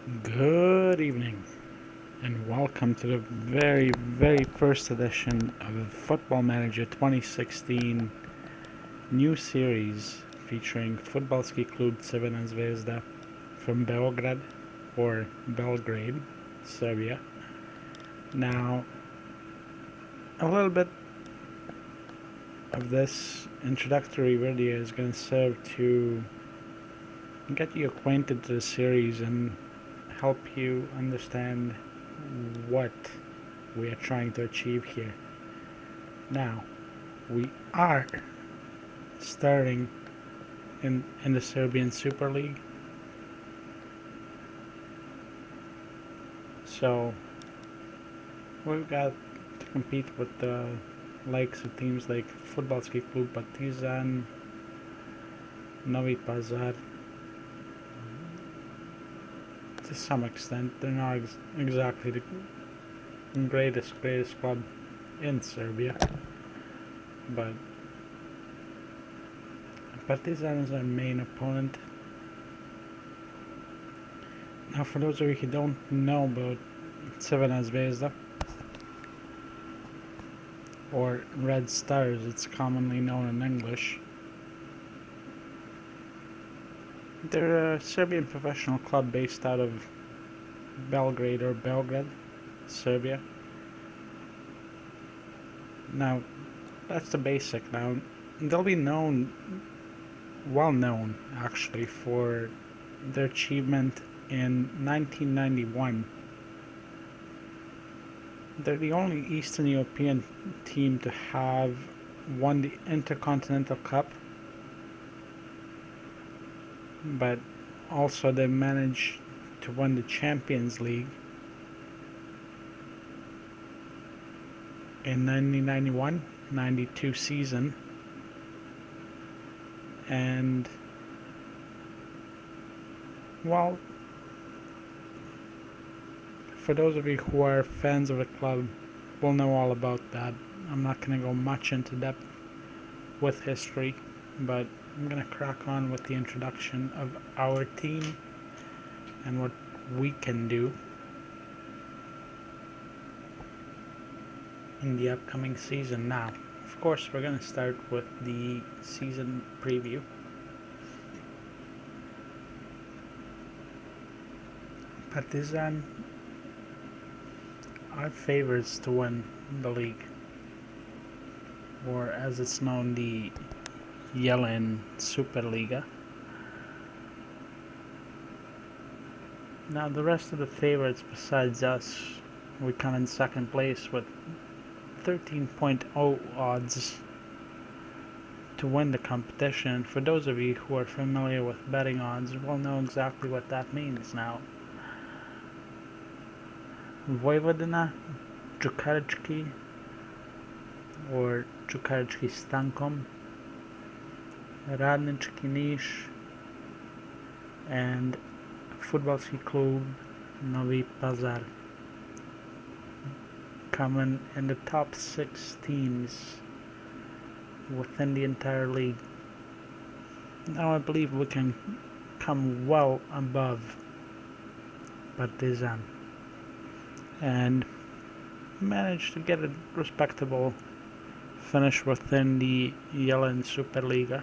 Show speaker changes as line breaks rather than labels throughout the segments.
Good evening, and welcome to the very first edition of Football Manager 2016 new series featuring Futbalski Klub Crvena Zvezda from Belgrade or Belgrade, Serbia. Now, a little bit of this introductory video is going to serve to get you acquainted to the series and help you understand what we are trying to achieve here. Now, we are starting in the Serbian Super League. So, we've got to compete with the likes of teams like Futbalski Klub Partizan, Novi Pazar. To some extent, they're not exactly the greatest club in Serbia, but Partizan is our main opponent. Now, for those of you who don't know about Crvena Zvezda, or Red Stars, it's commonly known in English, they're a Serbian professional club based out of Belgrade or Belgrade, Serbia. Now, that's the basic. Now, they'll be well known actually, for their achievement in 1991. They're the only Eastern European team to have won the Intercontinental Cup, but also they managed to win the Champions League in 1991-92 season, and well, for those of you who are fans of the club, will know all about that. I'm not going to go much into depth with history, but I'm going to crack on with the introduction of our team and what we can do in the upcoming season. Now, of course, we're going to start with the season preview. Partizan are favorites to win the league, or as it's known, the Yellen Superliga. Now, the rest of the favorites besides us, we come in second place with 13.0 odds to win the competition. For those of you who are familiar with betting odds, will know exactly what that means now. Vojvodina, Čukarički, or Čukarički Stankom, Radnički Niš, and Futbalski Klub Novi Pazar coming in the top 6 teams within the entire league. Now, I believe we can come well above Partizan and manage to get a respectable finish within the Yellen Superliga.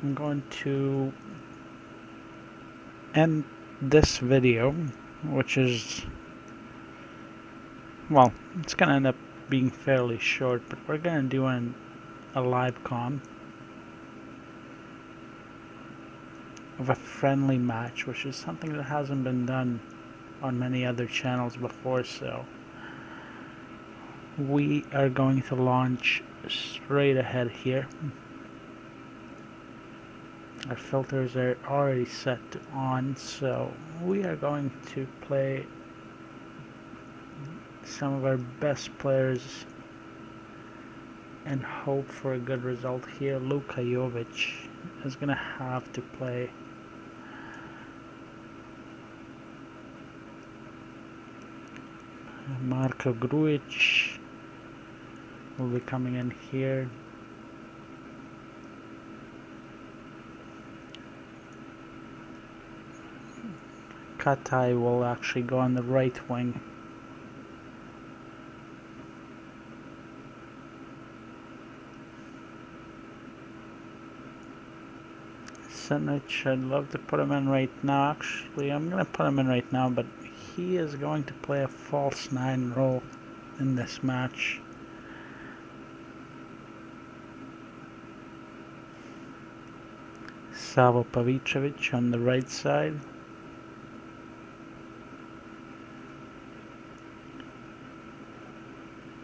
I'm going to end this video, which is, well, it's going to end up being fairly short, but we're going to do a live com of a friendly match, which is something that hasn't been done on many other channels before, so we are going to launch straight ahead here. Our filters are already set to on, so we are going to play some of our best players and hope for a good result here. Luka Jovic is going to have to play. Marko Grujic will be coming in here. Katai will actually go on the right wing. Sinic, I'd love to put him in right now. Actually, I'm going to put him in right now, but he is going to play a false 9 role in this match. Savo Pavicevic on the right side.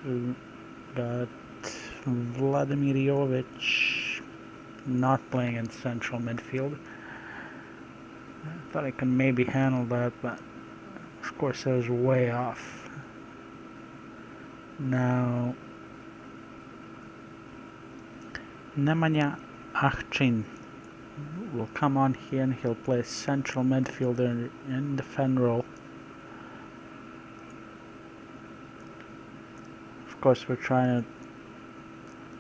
We got Vladimir Jovic not playing in central midfield. I thought I could maybe handle that, but of course I was way off. Now, Nemanja Achchin will come on here and he'll play central midfielder in defend role. Of course, we're trying to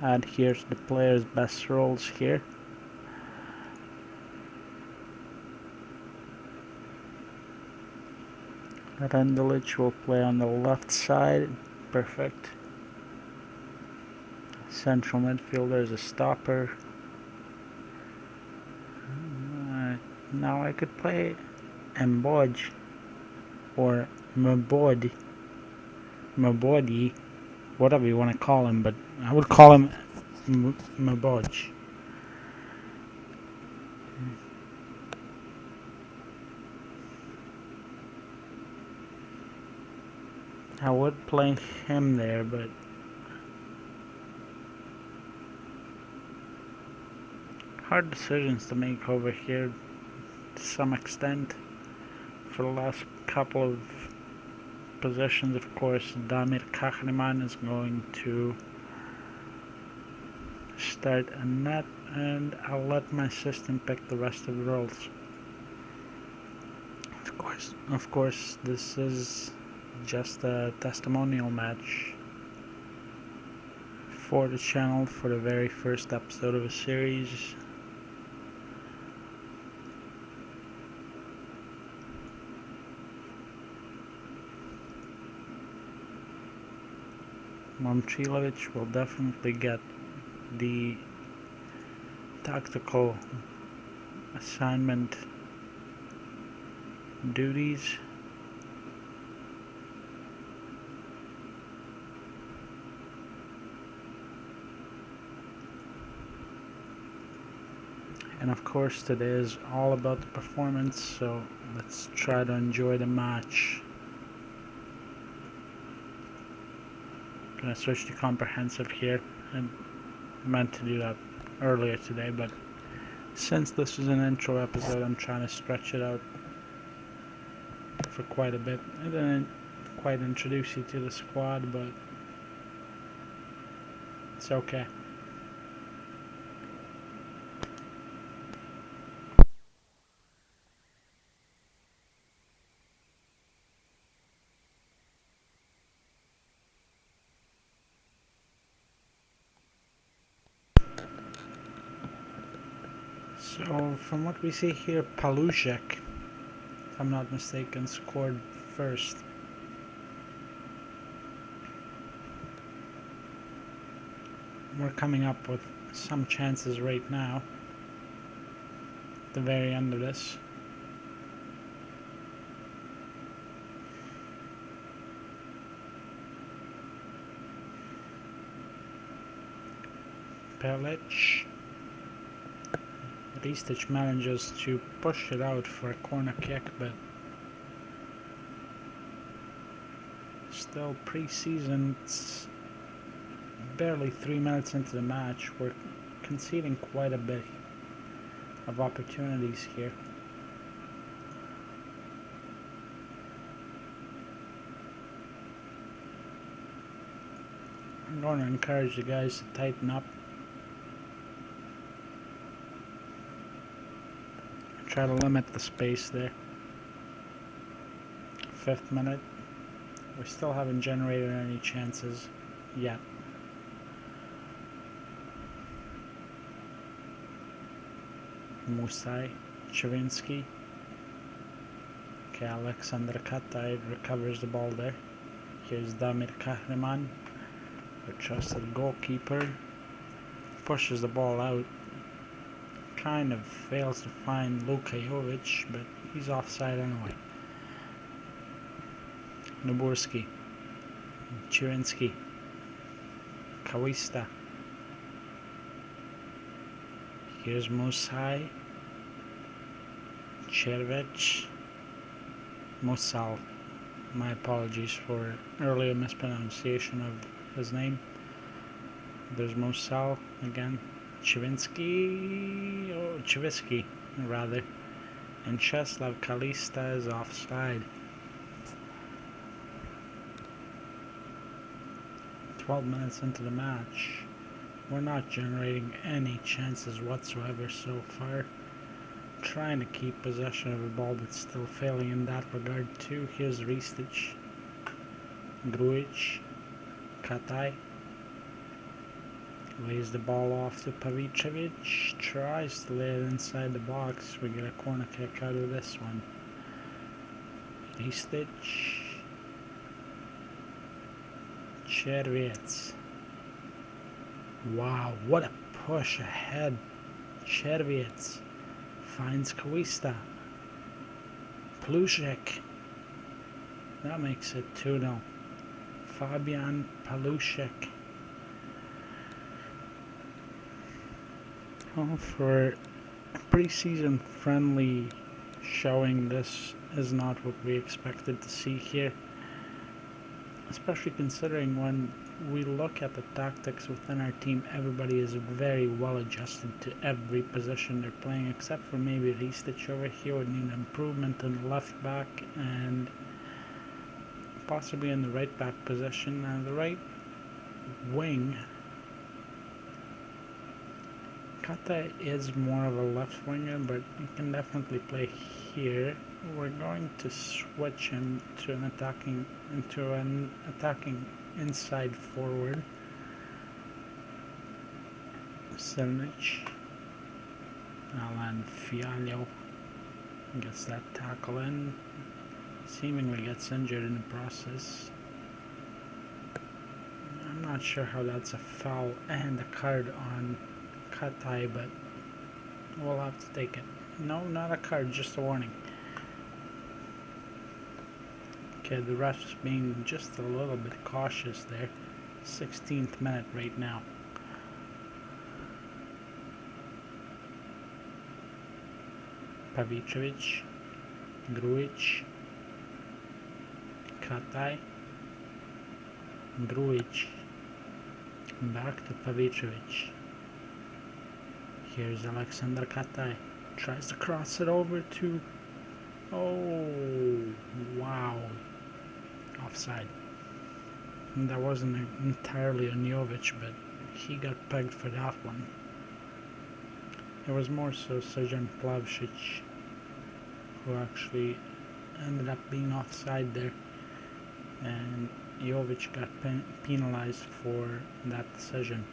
adhere to the players' best roles here. Rendelic will play on the left side. Perfect. Central midfielder is a stopper. Now I could play Mboj or Mbodi, whatever you want to call him, but I would call him Mboj. I would play him there, but hard decisions to make over here to some extent. For the last couple of positions, of course, Damir Kahneman is going to start a net, and I'll let my assistant pick the rest of the roles. Of course, this is just a testimonial match for the channel for the very first episode of a series. Momcilovic will definitely get the tactical assignment duties. And of course today is all about the performance, so let's try to enjoy the match. Gonna switch to comprehensive here. I meant to do that earlier today, but since this is an intro episode, I'm trying to stretch it out for quite a bit. I didn't quite introduce you to the squad, but it's okay. So from what we see here, Palušek, if I'm not mistaken, scored first. We're coming up with some chances right now at the very end of this. Pelic. Ristic manages to push it out for a corner kick, but still pre-season, it's barely 3 minutes into the match. We're conceding quite a bit of opportunities here. I'm going to encourage the guys to tighten up. Try to limit the space there. 5th minute. We still haven't generated any chances yet. Musai, Chavinsky. Okay, Alexander Katai recovers the ball there. Here's Damir Kahraman, our trusted goalkeeper. Pushes the ball out. Kind of fails to find Luka Jovic, but he's offside anyway. Naburski, Chirinsky, Kawista. Here's Musai, Chervich, Musal. My apologies for earlier mispronunciation of his name. There's Musal again, Chivisky rather, and Czeslaw Kalista is offside. 12 minutes into the match, we're not generating any chances whatsoever so far. Trying to keep possession of the ball, but still failing in that regard too. Here's Ristic, Grujic, Katai. Lays the ball off to Pavicevic. Tries to lay it inside the box. We get a corner kick out of this one. Ristic. Cherviets. Wow, what a push ahead. Cherviets finds Kawista. Palushek. That makes it 2-0. Fabian Palushek. Well, for a preseason friendly showing, this is not what we expected to see here. Especially considering when we look at the tactics within our team, everybody is very well adjusted to every position they're playing, except for maybe Ristic over here would need improvement in the left back and possibly in the right back position. And the right wing, Kata is more of a left winger, but he can definitely play here. We're going to switch him to an attacking inside forward. Silnic. Alan Fiallo gets that tackle in. Seemingly gets injured in the process. I'm not sure how that's a foul and a card on Katai, but we'll have to take it. No, not a card, just a warning. Okay, the ref's being just a little bit cautious there. 16th minute right now. Pavicevic, Grujic, Katai, Grujic, back to Pavicevic. Here's Alexander Katai. Tries to cross it over to... Oh, wow. Offside. And that wasn't entirely on Jovic, but he got pegged for that one. It was more so Srđan Plavšić who actually ended up being offside there, and Jovic got penalized for that decision.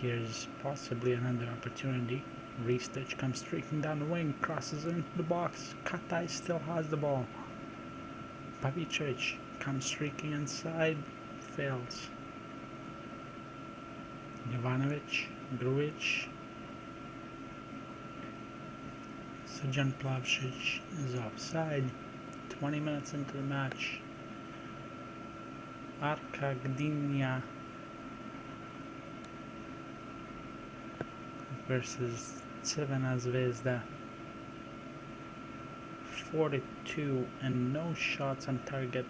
Here's possibly another opportunity. Ristic comes streaking down the wing, crosses into the box. Katai still has the ball. Pavicevic comes streaking inside, fails. Jovanovic, Grujic. Srđan Plavšić is offside. 20 minutes into the match. Arka Gdynia versus Crvena Zvezda. 42 and no shots on target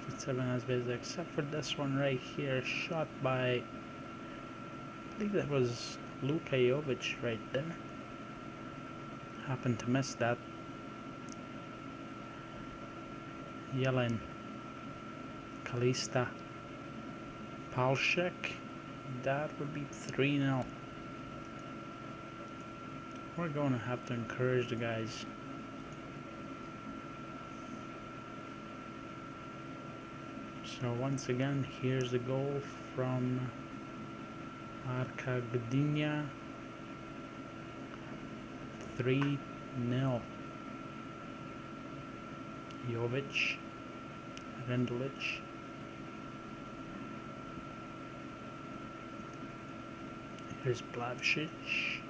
for Crvena Zvezda, except for this one right here, shot by, I believe that was Luka Jovic right there. Happened to miss that. Yellen, Kalista, Palushek. That would be 3-0. We're going to have to encourage the guys. So once again, here's the goal from Arka Gdynia. 3-0. Jovic, Rendlic. Here's Blavšić.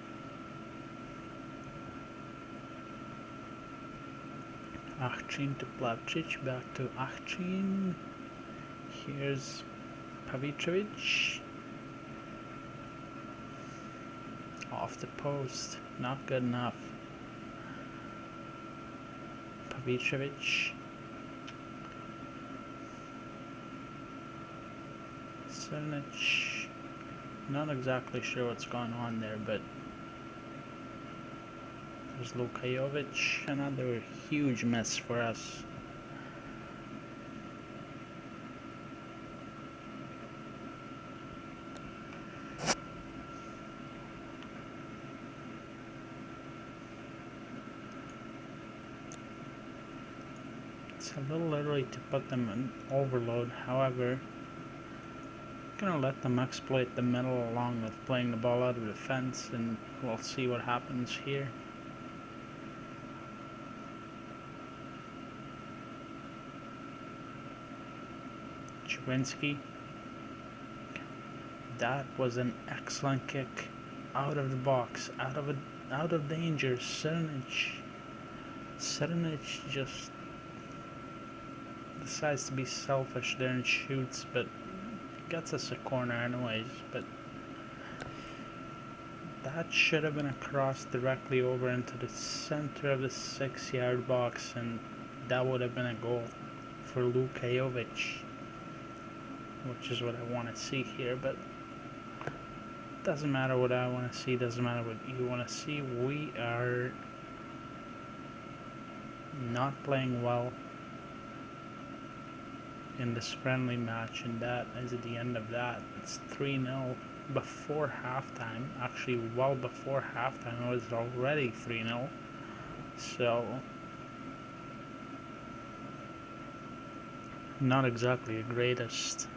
Achchin to Blavšić, back to Achchin. Here's Pavicevic. Off the post, not good enough. Pavicevic. Srnić. Not exactly sure what's going on there, but there's Luka Jovic. Another huge miss for us. It's a little early to put them in overload, however, gonna let them exploit the middle along with playing the ball out of the fence, and we'll see what happens here. Chwinski. That was an excellent kick out of the box, out of danger. Srnić just decides to be selfish there and shoots, but gets us a corner anyways. But that should have been a cross directly over into the center of the 6-yard box, and that would have been a goal for Luka Jovic, which is what I want to see here. But doesn't matter what I want to see, doesn't matter what you want to see. We are not playing well in this friendly match, and that is at the end of that. It's 3-0 before halftime. Actually, well before halftime, it was already 3-0. So, not exactly the greatest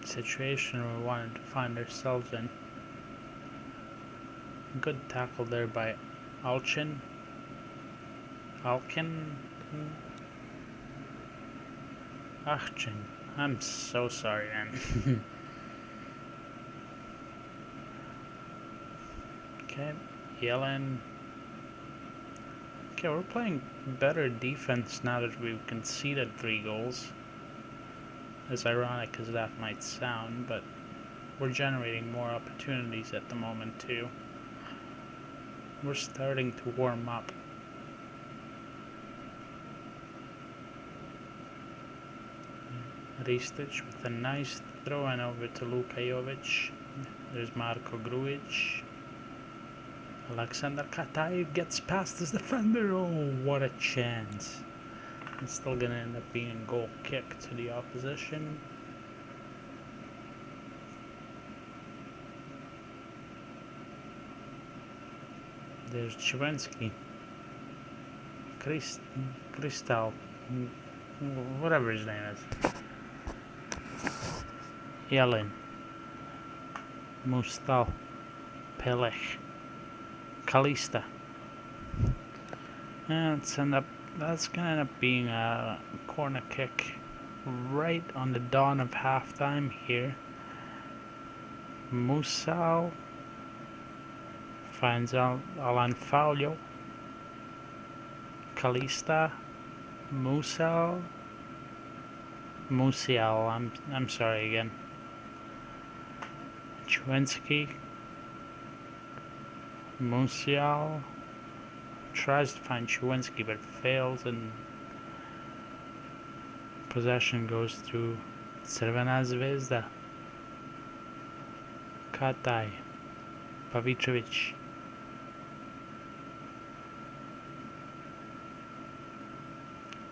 situation we wanted to find ourselves in. Good tackle there by Alkin. Achchin. I'm so sorry, man. Okay, Yellen. Okay, we're playing better defense now that we've conceded 3 goals. As ironic as that might sound, but we're generating more opportunities at the moment too. We're starting to warm up. Ristic with a nice throw in over to Luka Jovic. There's Marko Grujic. Alexander Kataev gets past his defender. Oh, what a chance. It's still going to end up being a goal kick to the opposition. There's Chwinski. Kristal. Whatever his name is. Yellen, Mustal, Pelech, Kalista. And that's gonna end up being a corner kick right on the dawn of halftime here. Musal finds Alan Faulio. Kalista, Musial, I'm sorry again. Chwinski, Musial tries to find Chwinski but fails, and possession goes through Crvena Zvezda. Kataj, Pavicevic.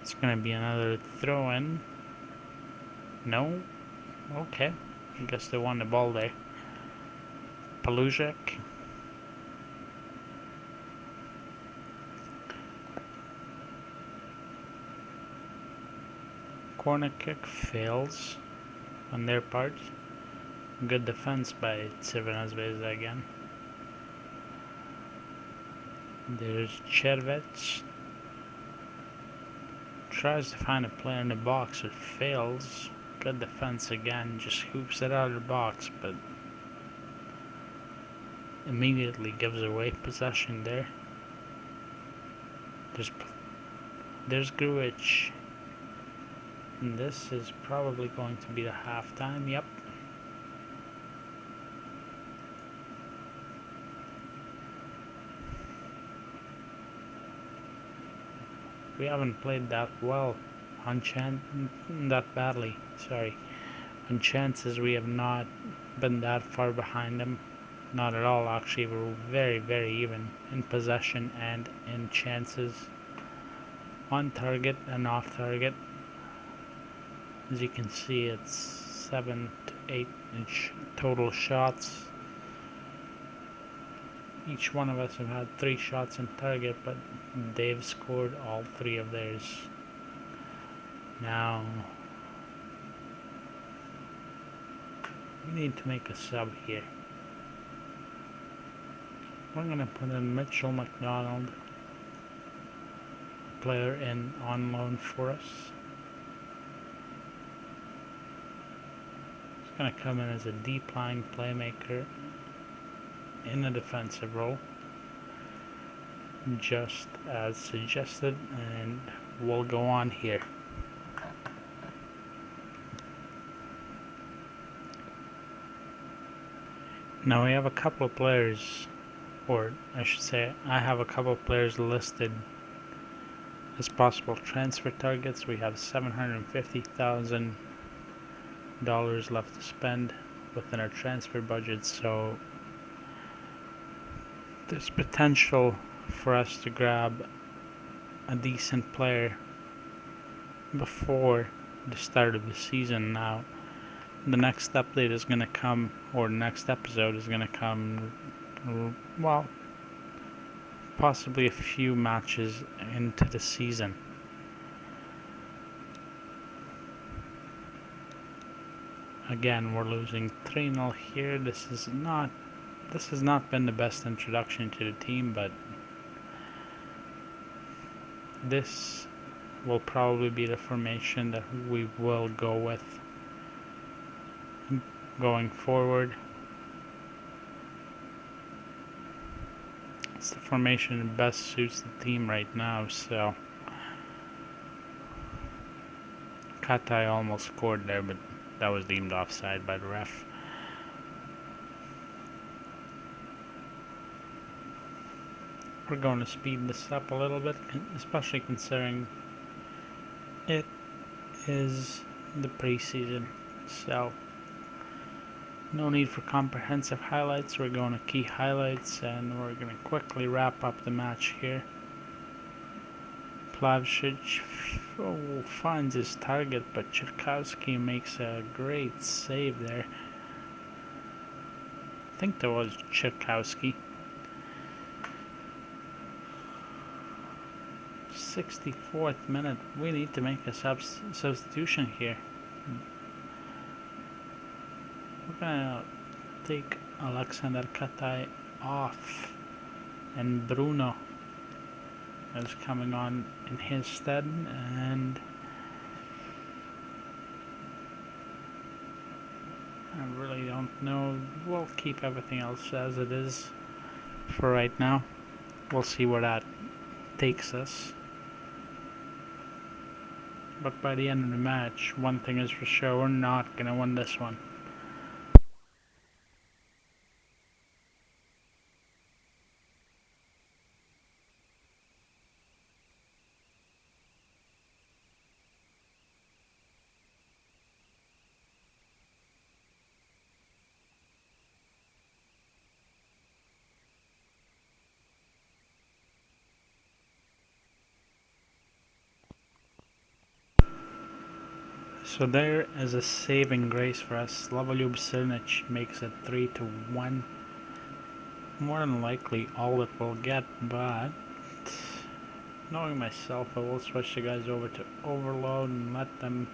It's gonna be another throw-in. No? Okay. I guess they won the ball there. Palužek. Corner kick fails on their part. Good defense by Crvena Zvezda again. There's Chervets. Tries to find a player in the box, but fails. Good defense again, just hoops it out of the box, but immediately gives away possession there. There's Grujic. And this is probably going to be the halftime, yep. We haven't played that well on that badly, sorry. On chances we have not been that far behind them. Not at all, actually. We're very, very even in possession and in chances. On target and off target. As you can see, it's 7 to 8 total shots. Each one of us have had 3 shots on target, but they've scored all 3 of theirs. Now, we need to make a sub here. We're going to put in Mitchell McDonald, player on loan for us. He's going to come in as a deep line playmaker in a defensive role, just as suggested, and we'll go on here. Now we have a couple of players, or I should say I have a couple of players listed as possible transfer targets. We have $750,000 left to spend within our transfer budget, so there's potential for us to grab a decent player before the start of the season. Now, the next update is going to come, or the next episode is going to come, well, possibly a few matches into the season. Again, we're losing 3-0 here. This has not been the best introduction to the team, but this will probably be the formation that we will go with going forward. It's the formation that best suits the team right now, so Katai almost scored there, but that was deemed offside by the ref. We're going to speed this up a little bit, especially considering it is the preseason, so no need for comprehensive highlights. We're going to key highlights, and we're going to quickly wrap up the match here. Plavšić finds his target, but Cherkowski makes a great save there. I think that was Cherkowski. 64th minute. We need to make a substitution here. We're gonna take Alexander Katai off, and Bruno is coming on in his stead, and I really don't know. We'll keep everything else as it is for right now. We'll see where that takes us. But by the end of the match, one thing is for sure, we're not going to win this one. So there is a saving grace for us. Slavoljub Srnic makes it 3-1. More than likely all that we'll get, but knowing myself, I will switch the guys over to overload and let them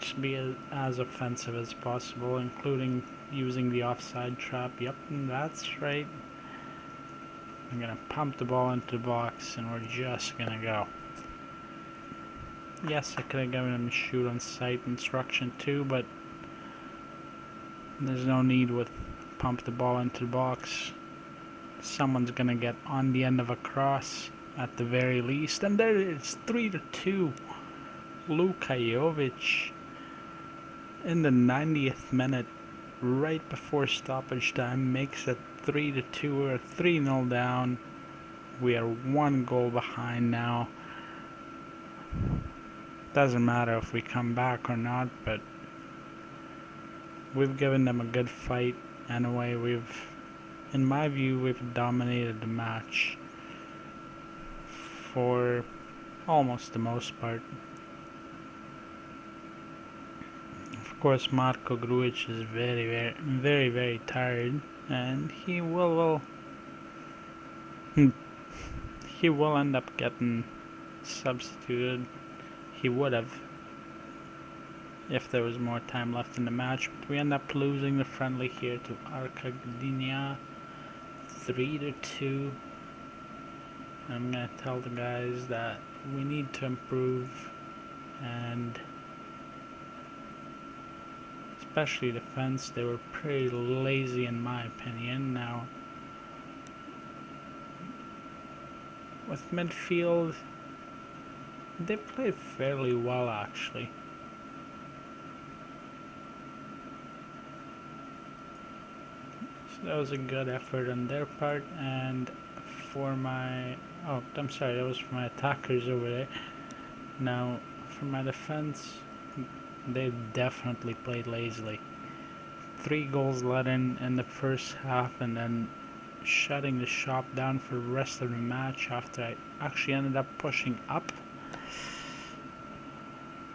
Just be as offensive as possible, including using the offside trap. Yep, that's right. I'm gonna pump the ball into the box and we're just gonna go. Yes, I could have given him shoot on sight instruction too, but there's no need with pump the ball into the box. Someone's gonna get on the end of a cross at the very least, and there it's 3-2. Luka Jovic in the 90th minute, right before stoppage time, makes it 3-2. We're 3-0 down. We are 1 goal behind now. Doesn't matter if we come back or not, but we've given them a good fight anyway. In my view, we've dominated the match for almost the most part. Of course, Marko Grujic is very tired, and he will end up getting substituted. He would have if there was more time left in the match, but we end up losing the friendly here to Arka Gdynia 3-2. I'm gonna tell the guys that we need to improve, and especially defense, they were pretty lazy in my opinion. Now with midfield, they played fairly well actually. So that was a good effort on their part, and for my that was for my attackers over there. Now for my defense, they definitely played lazily. 3 goals let in the first half, and then shutting the shop down for the rest of the match after I actually ended up pushing up.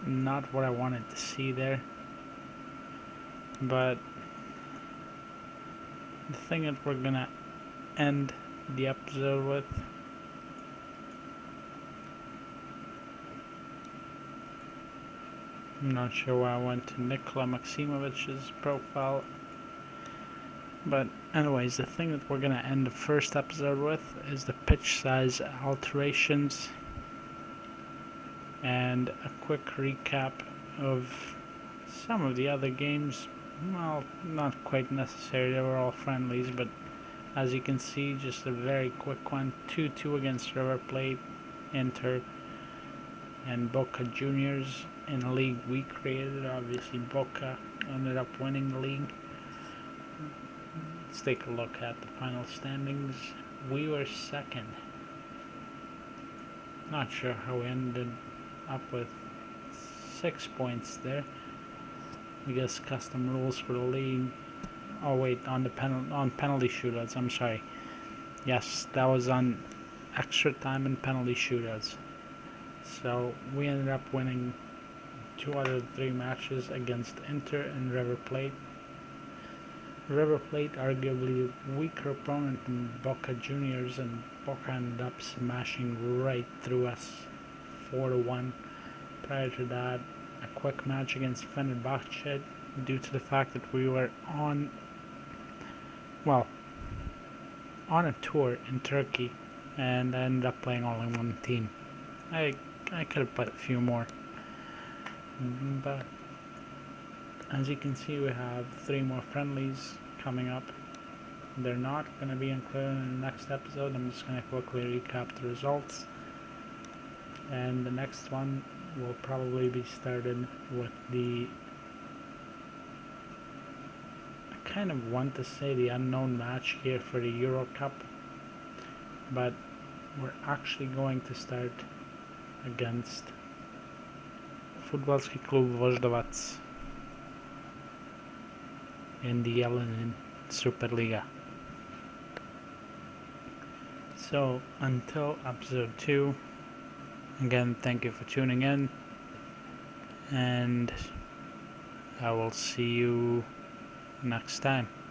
Not what I wanted to see there. But the thing that we're gonna end the episode with, I'm not sure why I went to Nikola Maximovic's profile, but anyways, the thing that we're gonna end the first episode with is the pitch size alterations and a quick recap of some of the other games. Well, not quite necessary, they were all friendlies, but as you can see, just a very quick one. 2-2 against River Plate, Inter, and Boca Juniors in a league we created. Obviously, Boca ended up winning the league. Let's take a look at the final standings. We were second. Not sure how we ended up with 6 points there. I guess custom rules for the league. Oh wait, on penalty shootouts. I'm sorry. Yes, that was on extra time and penalty shootouts. So we ended up winning 2 out of the 3 matches against Inter and River Plate. River Plate, arguably a weaker opponent than Boca Juniors, and Boca ended up smashing right through us 4-1. Prior to that, a quick match against Fenerbahce, due to the fact that we were on a tour in Turkey, and I ended up playing only one team. I could have played a few more, but as you can see, we have 3 more friendlies coming up. They're not going to be included in the next episode. I'm just going to quickly recap the results, and the next one will probably be started with I kind of want to say the unknown match here for the Euro Cup, but we're actually going to start against Fudbalski Klub Voždovac in the Jelinin Superliga. So until episode 2, again, thank you for tuning in, and I will see you next time.